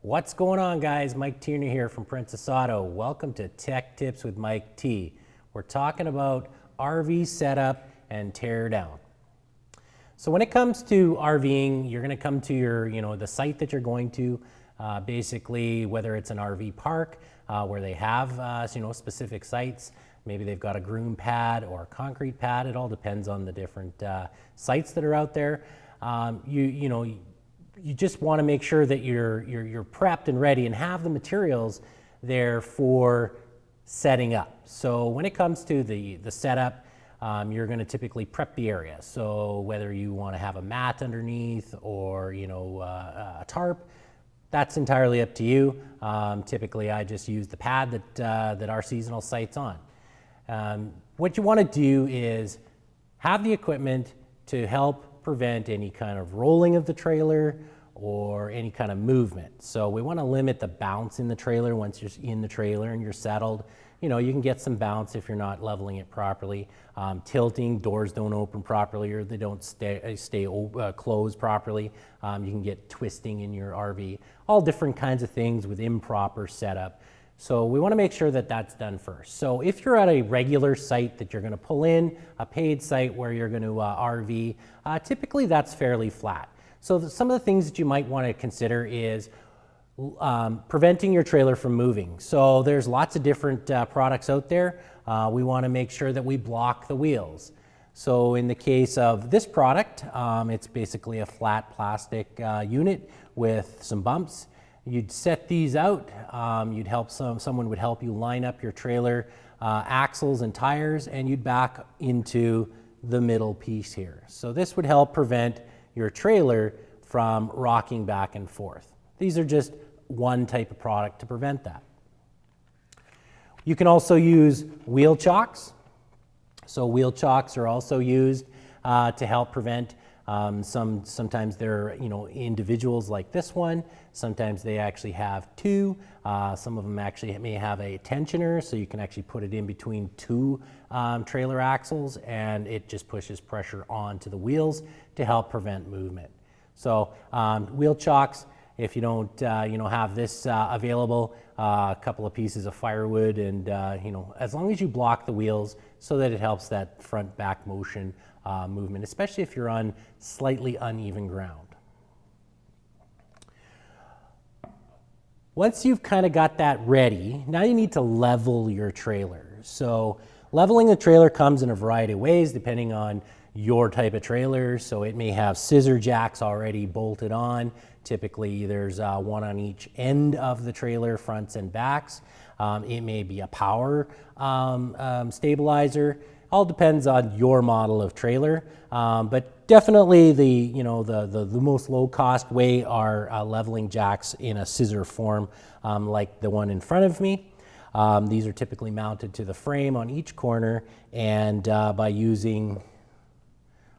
What's going on, guys? Mike Tierney here from Princess Auto. Welcome to Tech Tips with Mike T. We're talking about RV setup and tear down. So when it comes to RVing, you're going to come to your, the site that you're going to. Basically, whether it's an RV park where they have, specific sites. Maybe they've got a groom pad or a concrete pad. It all depends on the different sites that are out there. You just want to make sure that you're prepped and ready and have the materials there for setting up. So when it comes to the setup, you're going to typically prep the area. So whether you want to have a mat underneath or a tarp, that's entirely up to you. Typically, I just use the pad that our seasonal site's on. What you want to do is have the equipment to help prevent any kind of rolling of the trailer or any kind of movement. So we want to limit the bounce in the trailer once you're in the trailer and you're settled. You can get some bounce if you're not leveling it properly. Tilting, doors don't open properly or they don't stay closed properly. You can get twisting in your RV. All different kinds of things with improper setup. So we want to make sure that that's done first. So if you're at a regular site that you're going to pull in, a paid site where you're going to RV, typically that's fairly flat. So some of the things that you might want to consider is preventing your trailer from moving. So there's lots of different products out there. We want to make sure that we block the wheels. So in the case of this product, it's basically a flat plastic unit with some bumps. You'd set these out. Someone would help you line up your trailer axles and tires, and you'd back into the middle piece here. So this would help prevent your trailer from rocking back and forth. These are just one type of product to prevent that. You can also use wheel chocks. So wheel chocks are also used to help prevent sometimes they're individuals like this one. Sometimes they actually have two. Some of them actually may have a tensioner, so you can actually put it in between two trailer axles, and it just pushes pressure onto the wheels to help prevent movement. So wheel chocks, if you don't have this available, a couple of pieces of firewood, and as long as you block the wheels so that it helps that front back motion movement, especially if you're on slightly uneven ground. Once you've kind of got that ready, now you need to level your trailer. So leveling the trailer comes in a variety of ways depending on your type of trailer. So it may have scissor jacks already bolted on. Typically there's one on each end of the trailer, fronts and backs. It may be a power stabilizer. All depends on your model of trailer, but definitely the most low-cost way are leveling jacks in a scissor form, like the one in front of me. These are typically mounted to the frame on each corner, and by using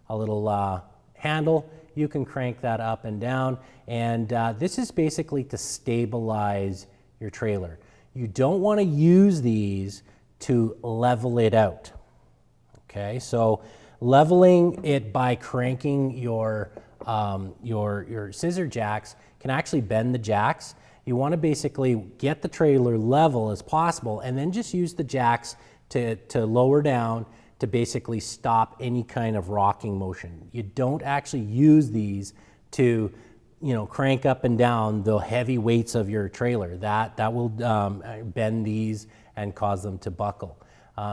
a little handle, you can crank that up and down, and this is basically to stabilize your trailer. You don't want to use these to level it out. Okay, so leveling it by cranking your scissor jacks can actually bend the jacks. You want to basically get the trailer level as possible and then just use the jacks to lower down to basically stop any kind of rocking motion. You don't actually use these to crank up and down the heavy weights of your trailer. That will bend these and cause them to buckle.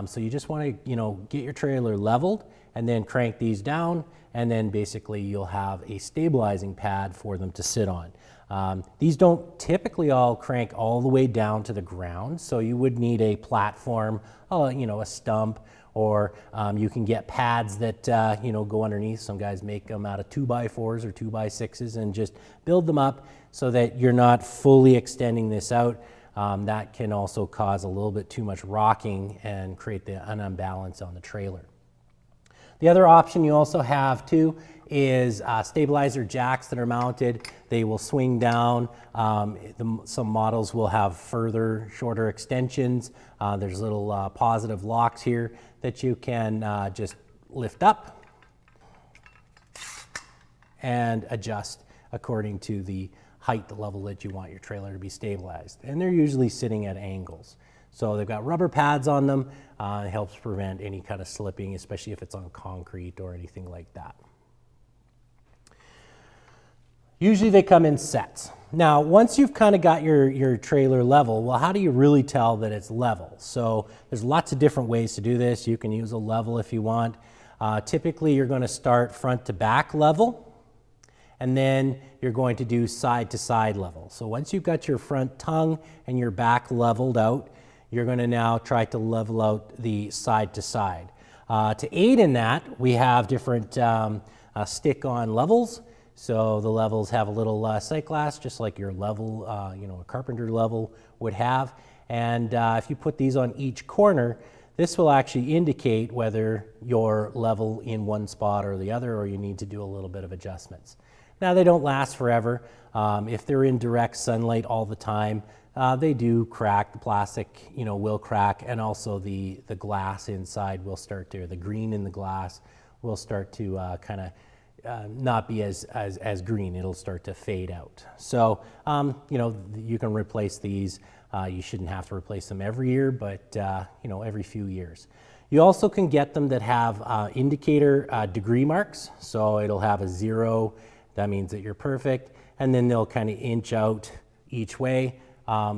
So you just want to, get your trailer leveled and then crank these down, and then basically you'll have a stabilizing pad for them to sit on. These don't typically all crank all the way down to the ground, so you would need a platform, a stump, or you can get pads that go underneath. Some guys make them out of 2x4s or 2x6s and just build them up so that you're not fully extending this out. That can also cause a little bit too much rocking and create an unbalance on the trailer. The other option you also have too is stabilizer jacks that are mounted. They will swing down. Some models will have shorter extensions. There's little positive locks here that you can just lift up and adjust according to the height level that you want your trailer to be stabilized. And they're usually sitting at angles. So they've got rubber pads on them. It helps prevent any kind of slipping, especially if it's on concrete or anything like that. Usually they come in sets. Now, once you've kind of got your trailer level, well, how do you really tell that it's level? So there's lots of different ways to do this. You can use a level if you want. Typically, you're going to start front to back level, and then you're going to do side to side level. So once you've got your front tongue and your back leveled out, you're going to now try to level out the side to side. To aid in that, we have different stick-on levels. So the levels have a little sight glass, just like your level, a carpenter level would have. And if you put these on each corner, this will actually indicate whether you're level in one spot or the other, or you need to do a little bit of adjustments. Now, they don't last forever. If they're in direct sunlight all the time, they do crack. The plastic, will crack, and also the glass inside will start to, the green in the glass will start to kind of not be as green. It'll start to fade out. So, you can replace these. You shouldn't have to replace them every year, but, every few years. You also can get them that have indicator degree marks. So it'll have a 0. That means that you're perfect. And then they'll kind of inch out each way.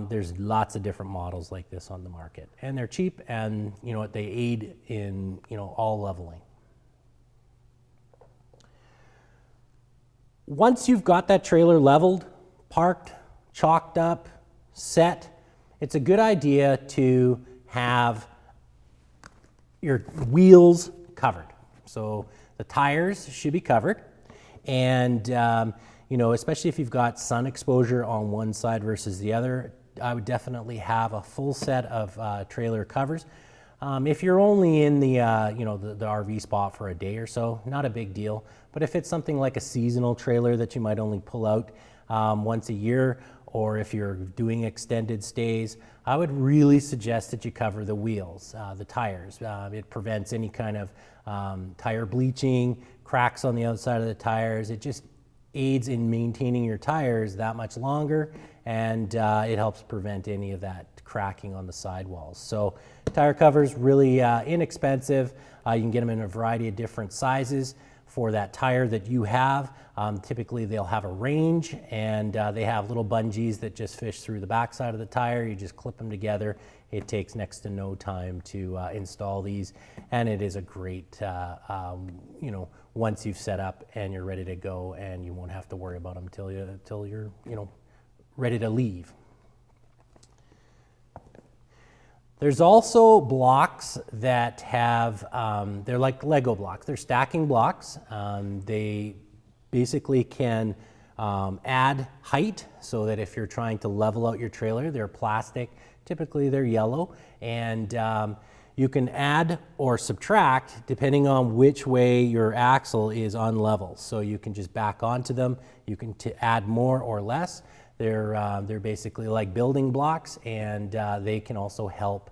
There's lots of different models like this on the market. And they're cheap, and, they aid in, all leveling. Once you've got that trailer leveled, parked, chalked up, set, it's a good idea to have your wheels covered. So the tires should be covered. And, especially if you've got sun exposure on one side versus the other, I would definitely have a full set of trailer covers. If you're only in the RV spot for a day or so, not a big deal. But if it's something like a seasonal trailer that you might only pull out once a year, or if you're doing extended stays, I would really suggest that you cover the wheels, the tires. It prevents any kind of tire bleaching, cracks on the outside of the tires. It just aids in maintaining your tires that much longer, and it helps prevent any of that cracking on the sidewalls. So tire covers, really inexpensive. You can get them in a variety of different sizes for that tire that you have. Typically they'll have a range, and they have little bungees that just fish through the backside of the tire. You just clip them together. It takes next to no time to install these, and it is a great, once you've set up and you're ready to go, and you won't have to worry about them until you're ready to leave. There's also blocks that have, they're like Lego blocks. They're stacking blocks. They basically can add height, so that if you're trying to level out your trailer, they're plastic. Typically they're yellow, and you can add or subtract depending on which way your axle is on level. So you can just back onto them. You can add more or less. They're basically like building blocks, and they can also help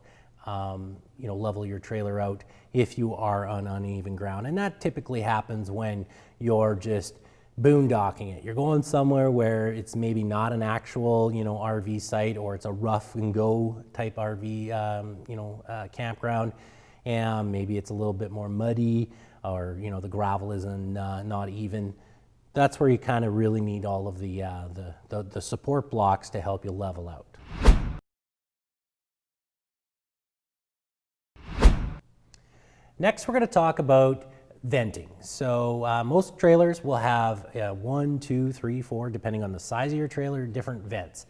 level your trailer out if you are on uneven ground. And that typically happens when you're just boondocking it. You're going somewhere where it's maybe not an actual RV site, or it's a rough and go type RV campground, and maybe it's a little bit more muddy, or the gravel isn't not even. That's where you kind of really need all of the support blocks to help you level out. Next, we're going to talk about venting. So most trailers will have 1, 2, 3, 4, depending on the size of your trailer, different vents.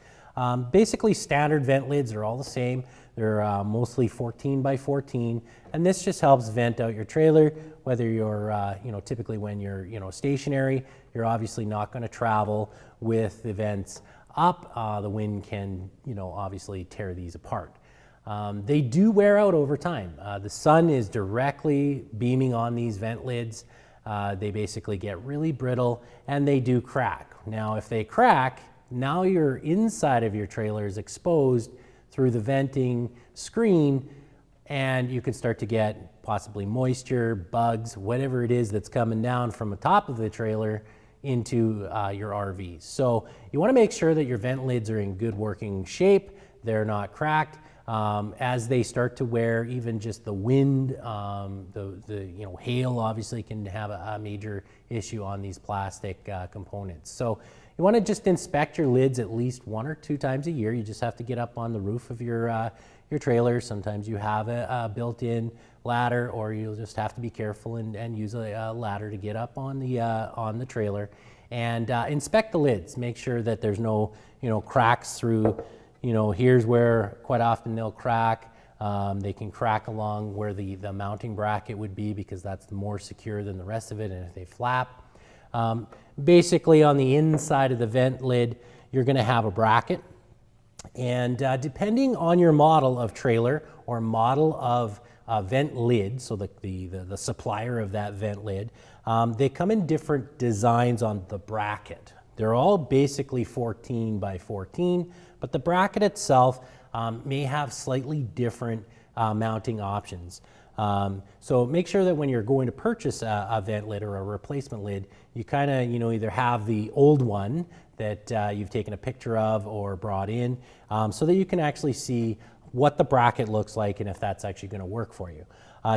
Basically, standard vent lids are all the same. They're mostly 14 by 14, and this just helps vent out your trailer. Whether you're, typically when you're, stationary, you're obviously not going to travel with the vents up. The wind can, obviously tear these apart. They do wear out over time. The sun is directly beaming on these vent lids. They basically get really brittle, and they do crack. Now, if they crack, now your inside of your trailer is exposed through the venting screen, and you can start to get possibly moisture, bugs, whatever it is that's coming down from the top of the trailer into your RV. So you want to make sure that your vent lids are in good working shape, they're not cracked. As they start to wear, even just the wind, the hail obviously can have a major issue on these plastic components. So you want to just inspect your lids at least 1 or 2 times a year. You just have to get up on the roof of your trailer. Sometimes you have a built-in ladder, or you'll just have to be careful and use a ladder to get up on the trailer. And inspect the lids. Make sure that there's no cracks through. Here's where quite often they'll crack. They can crack along where the mounting bracket would be, because that's more secure than the rest of it, and if they flap. Basically on the inside of the vent lid, you're going to have a bracket. And depending on your model of trailer or model of vent lid, so the supplier of that vent lid, they come in different designs on the bracket. They're all basically 14 by 14, but the bracket itself may have slightly different mounting options. So make sure that when you're going to purchase a vent lid or a replacement lid, you kind of either have the old one that you've taken a picture of or brought in, so that you can actually see what the bracket looks like and if that's actually going to work for you.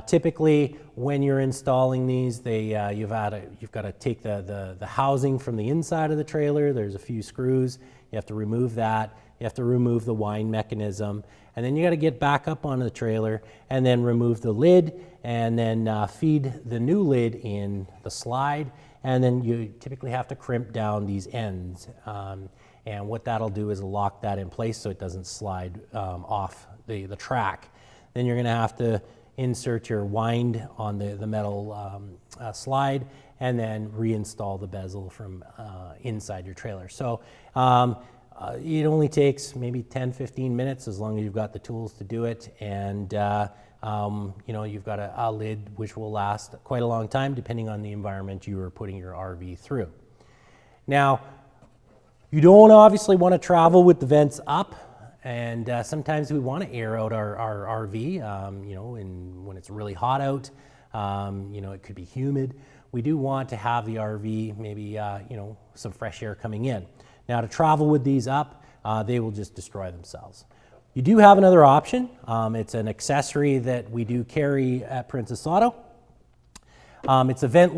Typically, when you're installing these, you've got to take the housing from the inside of the trailer. There's a few screws. You have to remove that. You have to remove the wind mechanism, and then you got to get back up on the trailer and then remove the lid, and then feed the new lid in the slide, and then you typically have to crimp down these ends. And what that'll do is lock that in place so it doesn't slide off the track. Then you're going to have to insert your wind on the metal slide, and then reinstall the bezel from inside your trailer. So it only takes maybe 10-15 minutes, as long as you've got the tools to do it, and you've got a lid which will last quite a long time depending on the environment you are putting your RV through. Now, you don't obviously want to travel with the vents up, and sometimes we want to air out our RV, when it's really hot out, it could be humid. We do want to have the RV maybe, some fresh air coming in. Now, to travel with these up, they will just destroy themselves. You do have another option. It's an accessory that we do carry at Princess Auto. It's a vent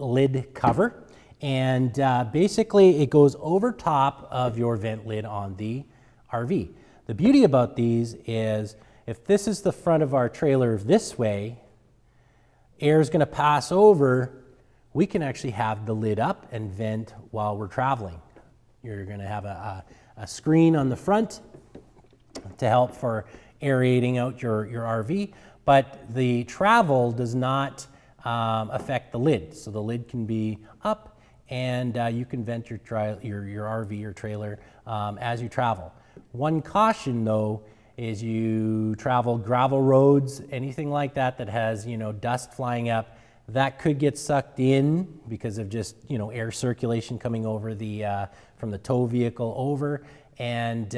lid cover. And basically it goes over top of your vent lid on the RV. The beauty about these is, if this is the front of our trailer this way, air is going to pass over. We can actually have the lid up and vent while we're traveling. You're going to have a screen on the front to help for aerating out your RV, but the travel does not affect the lid. So the lid can be up, and you can vent your RV or trailer as you travel. One caution, though, is you travel gravel roads, anything like that that has dust flying up, that could get sucked in because of just air circulation coming over from the tow vehicle over, and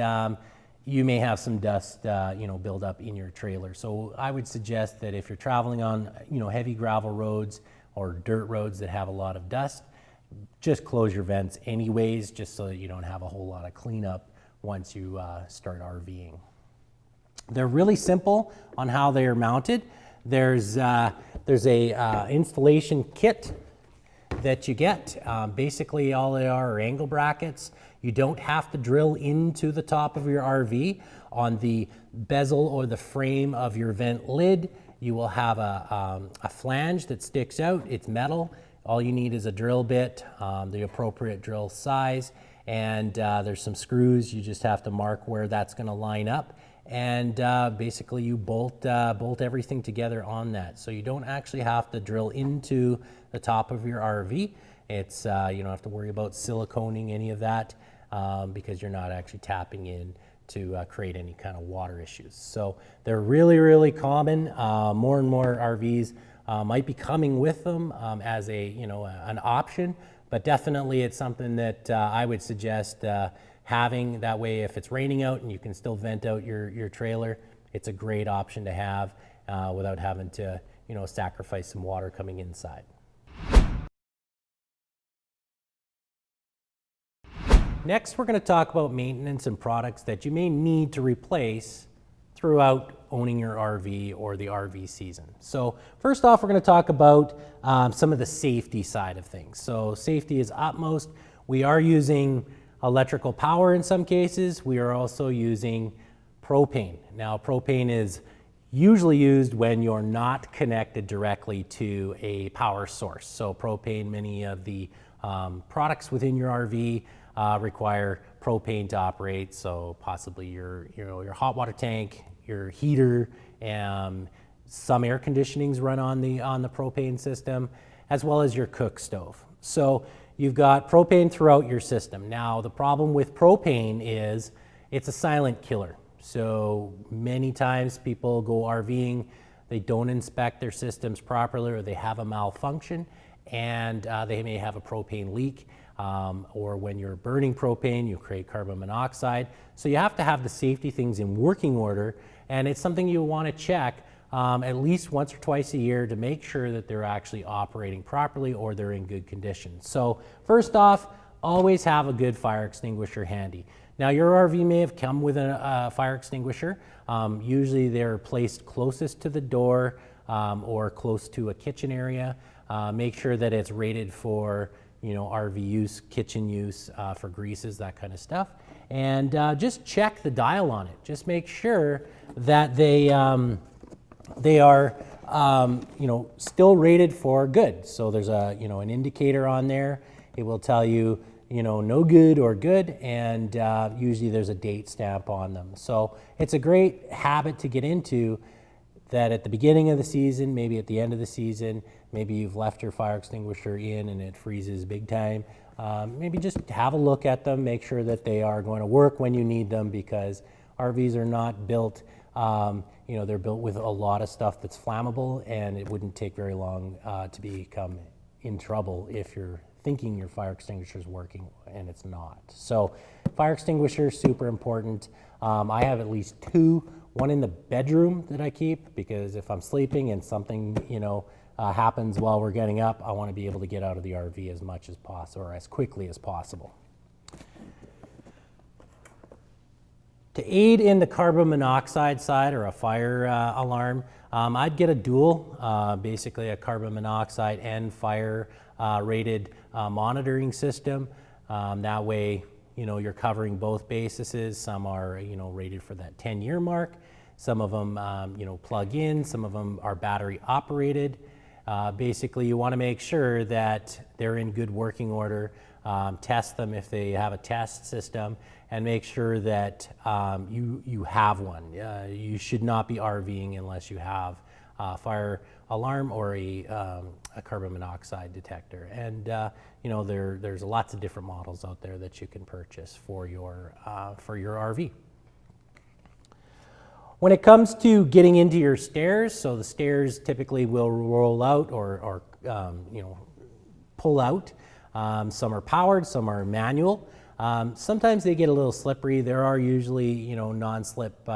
you may have some dust build up in your trailer. So I would suggest that if you're traveling on heavy gravel roads or dirt roads that have a lot of dust, just close your vents anyways, just so that you don't have a whole lot of cleanup once you start RVing. They're really simple on how they are mounted. There's a installation kit that you get. Basically all they are angle brackets. You don't have to drill into the top of your RV. On the bezel or the frame of your vent lid, you will have a flange that sticks out. It's metal. All you need is a drill bit, the appropriate drill size, and there's some screws. You just have to mark where that's going to line up, and basically you bolt everything together on that. So you don't actually have to drill into the top of your RV. It's you don't have to worry about siliconing any of that, because you're not actually tapping in to create any kind of water issues. So they're really, really common. More and more RVs might be coming with them as an option, but definitely it's something that I would suggest having. That way, if it's raining out and you can still vent out your trailer, it's a great option to have without having to sacrifice some water coming inside. Next, we're going to talk about maintenance and products that you may need to replace throughout owning your RV or the RV season. So first off, we're going to talk about some of the safety side of things. So safety is utmost. We are using electrical power in some cases. We are also using propane. Now, propane is usually used when you're not connected directly to a power source. So propane, many of the products within your RV require propane to operate. So possibly your hot water tank, your heater, and some air conditionings run on the propane system, as well as your cook stove. So you've got propane throughout your system. Now, the problem with propane is it's a silent killer. So many times people go RVing, they don't inspect their systems properly, or they have a malfunction, and they may have a propane leak. Or when you're burning propane, you create carbon monoxide. So you have to have the safety things in working order, and it's something you want to check at least once or twice a year to make sure that they're actually operating properly or they're in good condition. So first off, always have a good fire extinguisher handy. Now, your RV may have come with a fire extinguisher. Usually they're placed closest to the door or close to a kitchen area. Make sure that it's rated for RV use, kitchen use, for greases, that kind of stuff. And just check the dial on it. Just make sure that they are still rated for good. So there's an indicator on there. It will tell you no good or good, and usually there's a date stamp on them. So it's a great habit to get into, that at the beginning of the season, maybe at the end of the season, maybe you've left your fire extinguisher in and it freezes big time. Maybe just have a look at them, make sure that they are going to work when you need them, because RVs are not built, they're built with a lot of stuff that's flammable, and it wouldn't take very long to become in trouble if you're thinking your fire extinguisher is working and it's not. So fire extinguisher, super important. I have at least two, one in the bedroom that I keep, because if I'm sleeping and something happens while we're getting up, I want to be able to get out of the RV as much as possible, or as quickly as possible. To aid in the carbon monoxide side, or a fire alarm, I'd get a dual, basically a carbon monoxide and fire rated monitoring system. That way, you're covering both bases. Some are, rated for that 10-year mark. Some of them, plug in. Some of them are battery operated. Basically, you want to make sure that they're in good working order. Test them if they have a test system, and make sure that you have one. You should not be RVing unless you have a fire alarm or a carbon monoxide detector. And there's lots of different models out there that you can purchase for your RV. When it comes to getting into your stairs, so the stairs typically will roll out or pull out. Some are powered, some are manual. Sometimes they get a little slippery. There are usually non-slip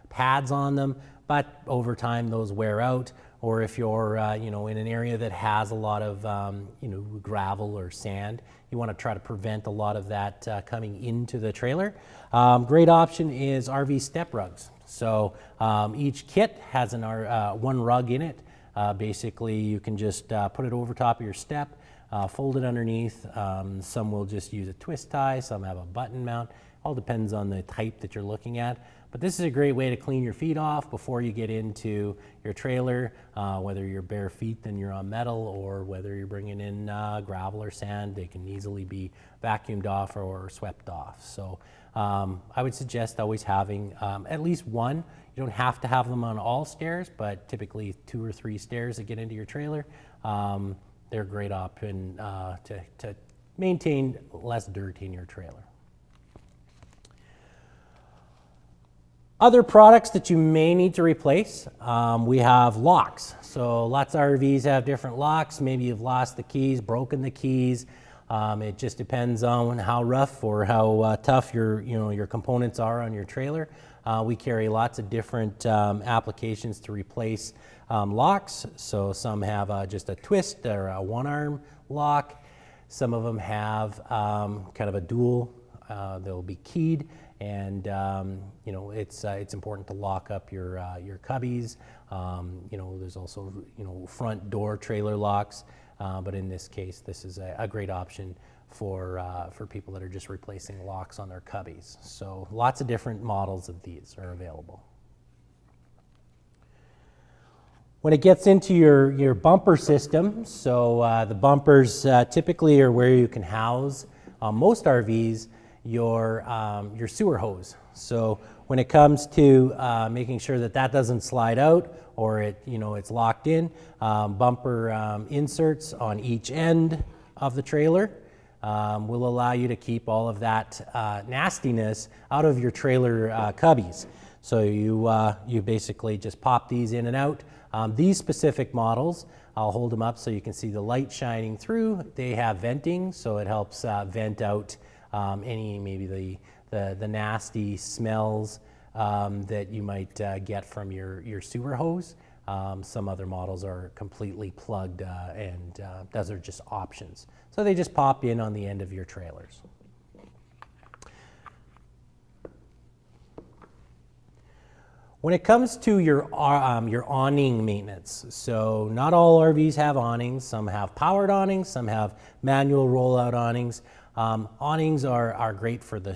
pads on them, but over time those wear out. Or if you're in an area that has a lot of gravel or sand, you want to try to prevent a lot of that coming into the trailer. Great option is RV step rugs. So each kit has one rug in it. Basically, you can just put it over top of your step, fold it underneath. Some will just use a twist tie, some have a button mount. All depends on the type that you're looking at. But this is a great way to clean your feet off before you get into your trailer, whether you're bare feet and you're on metal, or whether you're bringing in gravel or sand. They can easily be vacuumed off or swept off. So I would suggest always having at least one. You don't have to have them on all stairs, but typically 2 or 3 stairs that get into your trailer. They're a great option to maintain less dirt in your trailer. Other products that you may need to replace, we have locks. So lots of RVs have different locks. Maybe you've lost the keys, broken the keys. It just depends on how rough or how tough your components are on your trailer. We carry lots of different applications to replace locks. So some have just a twist or a one-arm lock. Some of them have kind of a dual they'll be keyed, and you know, it's important to lock up your cubbies. You know, there's also, you know, front door trailer locks, but in this case, this is a great option for people that are just replacing locks on their cubbies. So lots of different models of these are available. When it gets into your bumper system, so the bumpers typically are where you can house, most RVs, your sewer hose. So when it comes to making sure that that doesn't slide out or it's locked in, bumper inserts on each end of the trailer will allow you to keep all of that nastiness out of your trailer cubbies. So you basically just pop these in and out. These specific models, I'll hold them up so you can see the light shining through. They have venting, so it helps vent out any maybe the nasty smells that you might get from your sewer hose. Some other models are completely plugged, and those are just options. So they just pop in on the end of your trailers. When it comes to your awning maintenance, so not all RVs have awnings. Some have powered awnings, some have manual rollout awnings. Awnings are great for the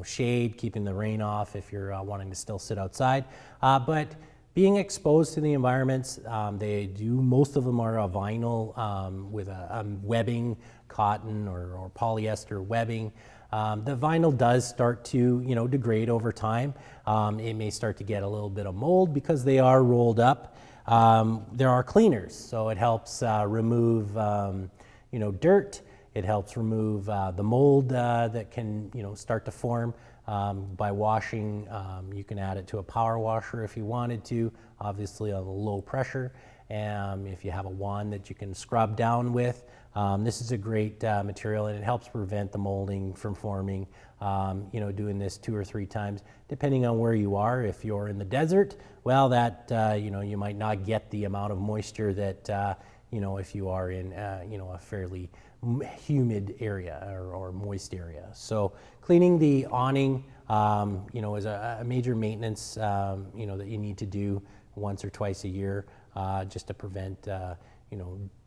shade, keeping the rain off if you're wanting to still sit outside. But being exposed to the environments, most of them are a vinyl with a webbing, cotton or polyester webbing. The vinyl does start to degrade over time. It may start to get a little bit of mold because they are rolled up. There are cleaners, so it helps remove dirt. It helps remove the mold that can start to form by washing. You can add it to a power washer if you wanted to, obviously on low pressure. If you have a wand that you can scrub down with, this is a great material, and it helps prevent the molding from forming. Doing this 2 or 3 times, depending on where you are. If you're in the desert, well, that you might not get the amount of moisture that if you are in a fairly humid area or moist area. So cleaning the awning, is a major maintenance, that you need to do once or twice a year, just to prevent,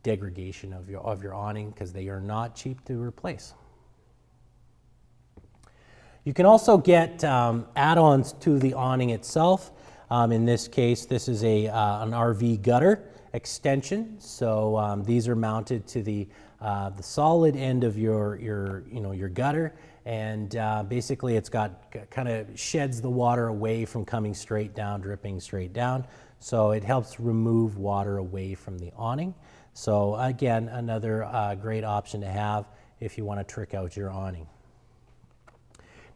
degradation of your awning, because they are not cheap to replace. You can also get add-ons to the awning itself. In this case, this is an RV gutter extension. So these are mounted to the solid end of your gutter, and basically it's got kind of sheds the water away from coming straight down, dripping straight down. So it helps remove water away from the awning. So again, another great option to have if you want to trick out your awning.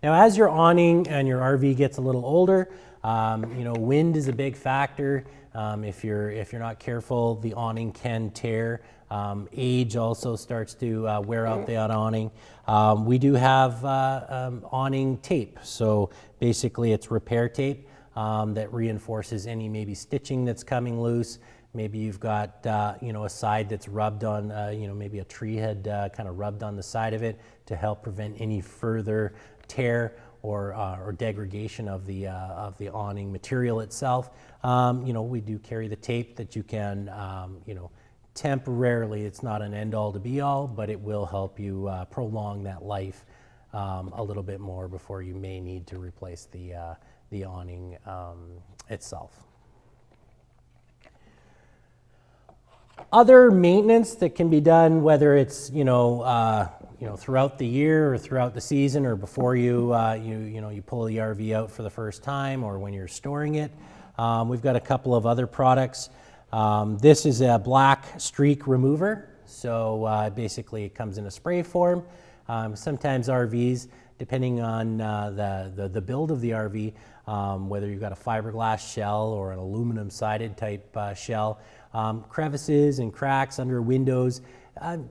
Now, as your awning and your RV gets a little older, wind is a big factor. If you're not careful, the awning can tear. Age also starts to wear out the awning. We do have awning tape. So basically, it's repair tape that reinforces any maybe stitching that's coming loose. Maybe you've got a side that's rubbed on, maybe a tree had kind of rubbed on the side of it to help prevent any further tear or degradation of the awning material itself. We do carry the tape that you can, temporarily, it's not an end-all to be-all, but it will help you prolong that life a little bit more before you may need to replace the awning itself. Other maintenance that can be done, whether it's throughout the year or throughout the season, or before you pull the RV out for the first time, or when you're storing it, we've got a couple of other products. This is a black streak remover. So basically, it comes in a spray form. Sometimes RVs, depending on the build of the RV, whether you've got a fiberglass shell or an aluminum sided type shell, crevices and cracks under windows,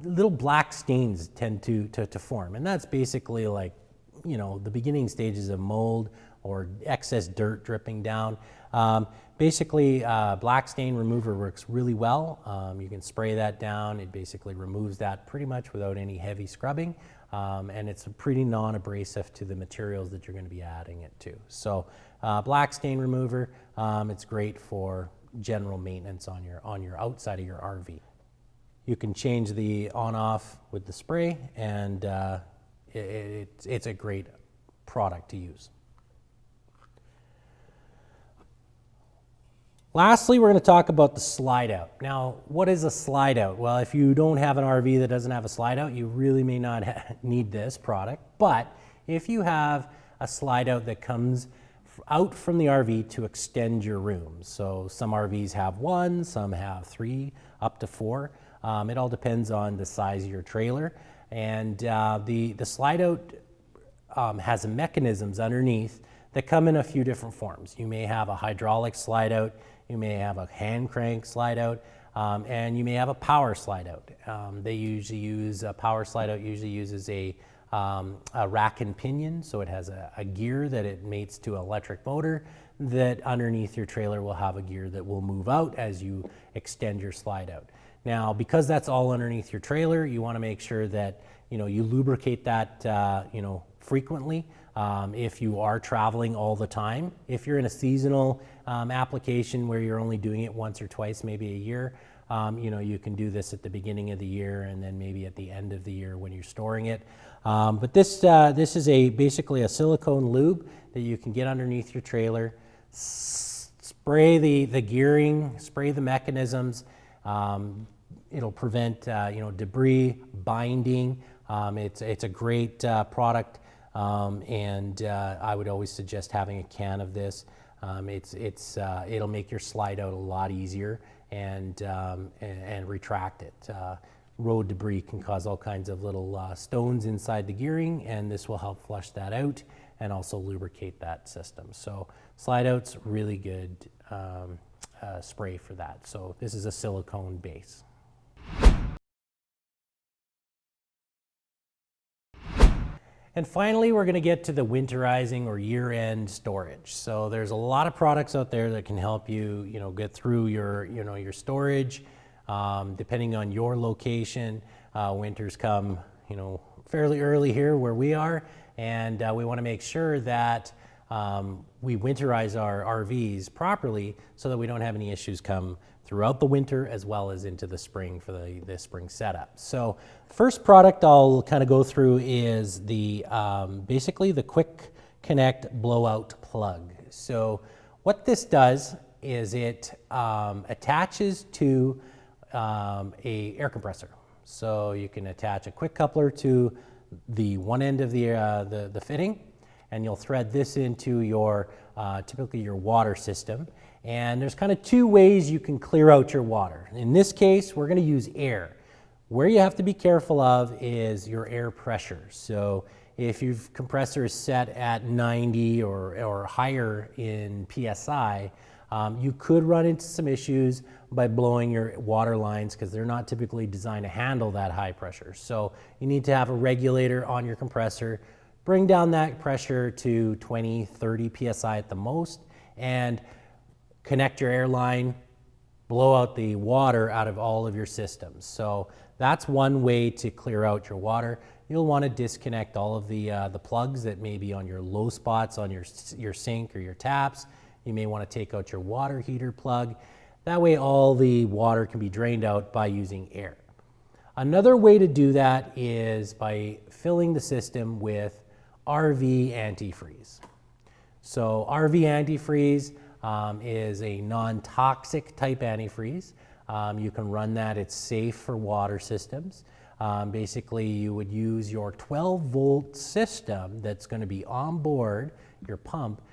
little black stains tend to form. And that's basically like, the beginning stages of mold or excess dirt dripping down. Basically, black stain remover works really well. You can spray that down. It basically removes that pretty much without any heavy scrubbing. and it's pretty non-abrasive to the materials that you're going to be adding it to. So black stain remover, it's great for general maintenance on your outside of your RV. You can change the on-off with the spray, and it's a great product to use. Lastly, we're going to talk about the slide out. Now, what is a slide out? Well, if you don't have an RV that doesn't have a slide out, you really may not need this product. But if you have a slide out that comes out from the RV to extend your room, so some RVs have one, some have three, up to four. It all depends on the size of your trailer. And the slide out has mechanisms underneath that come in a few different forms. You may have a hydraulic slide out, you may have a hand crank slide out, and you may have a power slide out. They usually use a power slide out usually uses a rack and pinion, so it has a gear that it mates to an electric motor that underneath your trailer will have a gear that will move out as you extend your slide out. Now, because that's all underneath your trailer, you want to make sure that you lubricate that frequently. If you are traveling all the time, if you're in a seasonal application where you're only doing it once or twice, maybe a year, you can do this at the beginning of the year and then maybe at the end of the year when you're storing it. But this is basically a silicone lube that you can get underneath your trailer, spray the gearing, spray the mechanisms. It'll prevent debris binding. It's a great product. And I would always suggest having a can of this. It'll make your slide out a lot easier and retract it. Road debris can cause all kinds of little stones inside the gearing, and this will help flush that out and also lubricate that system. So slide out's really good spray for that. So this is a silicone base. And finally, we're going to get to the winterizing or year-end storage. So there's a lot of products out there that can help you, get through your storage. Depending on your location, winters come, fairly early here where we are, and we want to make sure that we winterize our RVs properly so that we don't have any issues come throughout the winter as well as into the spring for the spring setup. So first product I'll kind of go through is the basically the quick connect blowout plug. So what this does is it attaches to a air compressor. So you can attach a quick coupler to the one end of the fitting, and you'll thread this into your typically your water system. And there's kind of two ways you can clear out your water. In this case, we're going to use air. Where you have to be careful of is your air pressure. So if your compressor is set at 90 or higher in PSI, you could run into some issues by blowing your water lines because they're not typically designed to handle that high pressure. So you need to have a regulator on your compressor, bring down that pressure to 20, 30 PSI at the most, and connect your air line, blow out the water out of all of your systems. So that's one way to clear out your water. You'll want to disconnect all of the plugs that may be on your low spots on your sink or your taps. You may want to take out your water heater plug. That way all the water can be drained out by using air. Another way to do that is by filling the system with RV antifreeze. So RV antifreeze is a non-toxic type antifreeze. You can run that, it's safe for water systems. Basically, you would use your 12-volt system that's going to be on board your pump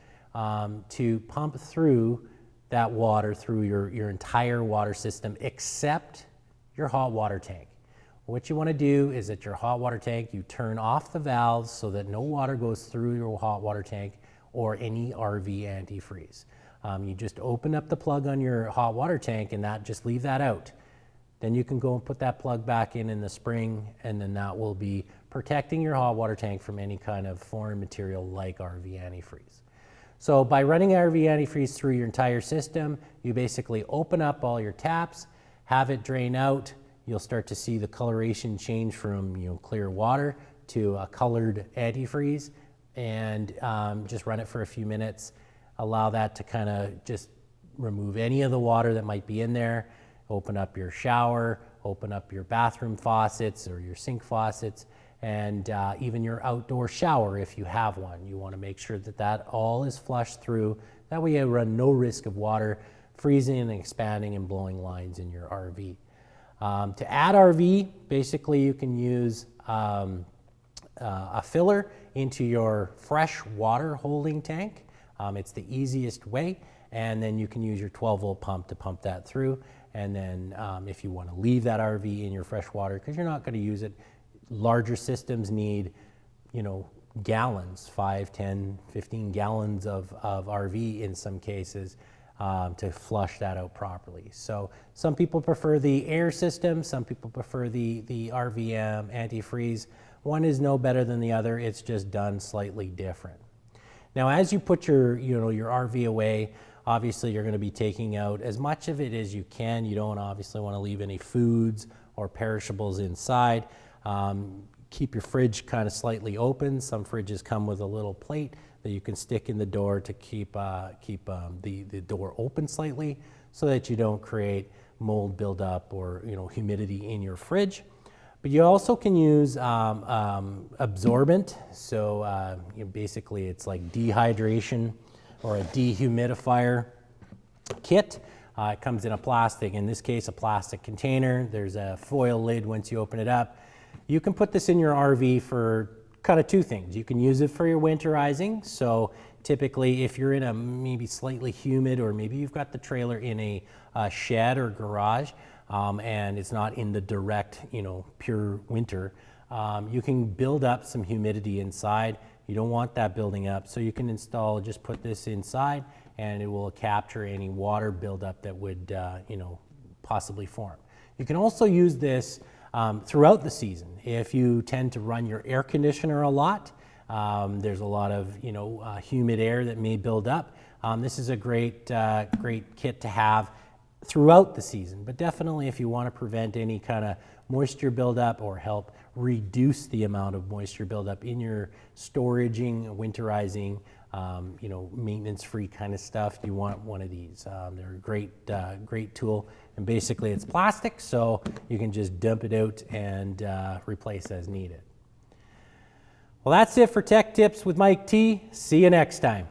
to pump through that water through your entire water system except your hot water tank. What you want to do is at your hot water tank, you turn off the valves so that no water goes through your hot water tank or any RV antifreeze. You just open up the plug on your hot water tank and just leave that out. Then you can go and put that plug back in the spring, and then that will be protecting your hot water tank from any kind of foreign material like RV antifreeze. So by running RV antifreeze through your entire system, you basically open up all your taps, have it drain out. You'll start to see the coloration change from clear water to a colored antifreeze and just run it for a few minutes. Allow that to kind of just remove any of the water that might be in there. Open up your shower, open up your bathroom faucets or your sink faucets, and even your outdoor shower if you have one. You want to make sure that that all is flushed through. That way you run no risk of water freezing and expanding and blowing lines in your RV. To add RV, basically you can use a filler into your fresh water holding tank. It's the easiest way, and then you can use your 12-volt pump to pump that through. And then if you want to leave that RV in your fresh water, because you're not going to use it, larger systems need, gallons, 5, 10, 15 gallons of RV in some cases to flush that out properly. So some people prefer the air system, some people prefer the RVM antifreeze. One is no better than the other, it's just done slightly different. Now as you put your RV away, obviously you're going to be taking out as much of it as you can. You don't obviously want to leave any foods or perishables inside. Keep your fridge kind of slightly open. Some fridges come with a little plate that you can stick in the door to keep the door open slightly so that you don't create mold buildup or humidity in your fridge. But you also can use absorbent. So basically it's like dehydration or a dehumidifier kit. It comes in a plastic, in this case a plastic container. There's a foil lid once you open it up. You can put this in your RV for kind of two things. You can use it for your winterizing. So typically if you're in a maybe slightly humid, or maybe you've got the trailer in a shed or garage and it's not in the direct, pure winter, you can build up some humidity inside. You don't want that building up, so you can just put this inside and it will capture any water buildup that would possibly form. You can also use this throughout the season. If you tend to run your air conditioner a lot, there's a lot of humid air that may build up. This is a great kit to have throughout the season, but definitely if you want to prevent any kind of moisture buildup or help reduce the amount of moisture buildup in your storaging, winterizing, maintenance-free kind of stuff, you want one of these. They're a great tool, and basically it's plastic, so you can just dump it out and replace as needed. Well, that's it for Tech Tips with Mike T. See you next time.